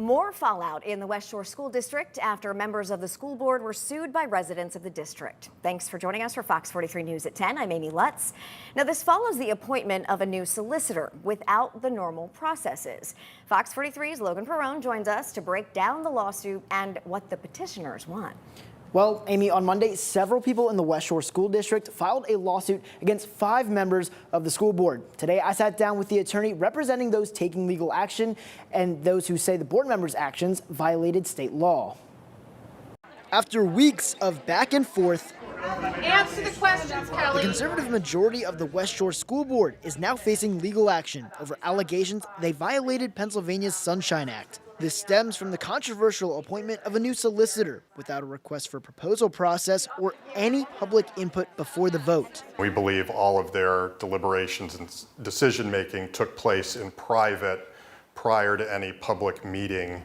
More fallout in the West Shore School District after members of the school board were sued by residents of the district. Thanks for joining us for Fox 43 News at 10. I'm Amy Lutz. Now, this follows the appointment of a new solicitor without the normal processes. Fox 43's Logan Perrone joins us to break down the lawsuit and what the petitioners want. Well, Amy, on Monday, several people in the West Shore School District filed a lawsuit against 5 members of the school board. Today, I sat down with the attorney representing those taking legal action and those who say the board members' actions violated state law. After weeks of back and forth, answer the questions, Kelly. The conservative majority of the West Shore School Board is now facing legal action over allegations they violated Pennsylvania's Sunshine Act. This stems from the controversial appointment of a new solicitor without a request for proposal process or any public input before the vote. We believe all of their deliberations and decision-making took place in private prior to any public meeting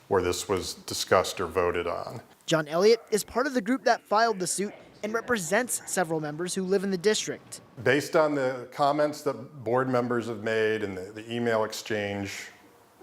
where this was discussed or voted on. John Elliott is part of the group that filed the suit and represents several members who live in the district. Based on the comments that board members have made and the email exchange,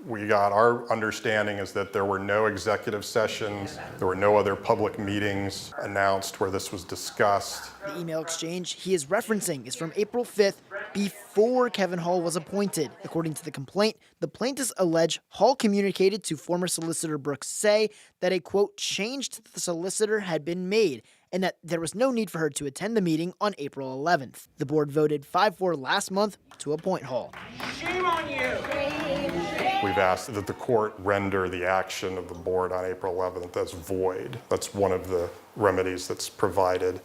our understanding is that there were no executive sessions, there were no other public meetings announced where this was discussed. The email exchange he is referencing is from April 5th, before Kevin Hall was appointed. According to the complaint, the plaintiffs allege Hall communicated to former solicitor Brooks Say that a, quote, change to the solicitor had been made and that there was no need for her to attend the meeting on April 11th. The board voted 5-4 last month to appoint Hall. Shame on you. We've asked that the court render the action of the board on April 11th as void. That's one of the remedies that's provided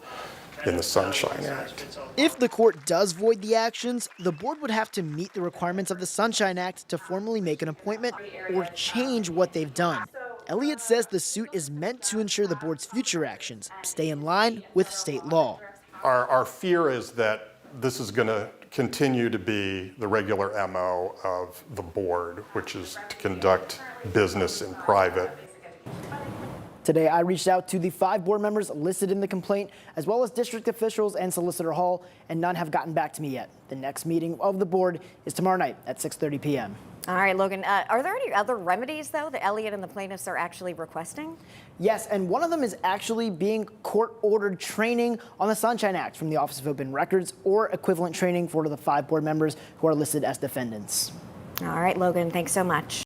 in the Sunshine Act. If the court does void the actions, the board would have to meet the requirements of the Sunshine Act to formally make an appointment or change what they've done. Elliott says the suit is meant to ensure the board's future actions stay in line with state law. Our fear is that this is going to continue to be the regular MO of the board, which is to conduct business in private. Today, I reached out to the 5 board members listed in the complaint, as well as district officials and Solicitor Hall, and none have gotten back to me yet. The next meeting of the board is tomorrow night at 6:30 p.m. All right, Logan, are there any other remedies, though, that Elliott and the plaintiffs are actually requesting? Yes, and one of them is actually being court-ordered training on the Sunshine Act from the Office of Open Records or equivalent training for the 5 board members who are listed as defendants. All right, Logan, thanks so much.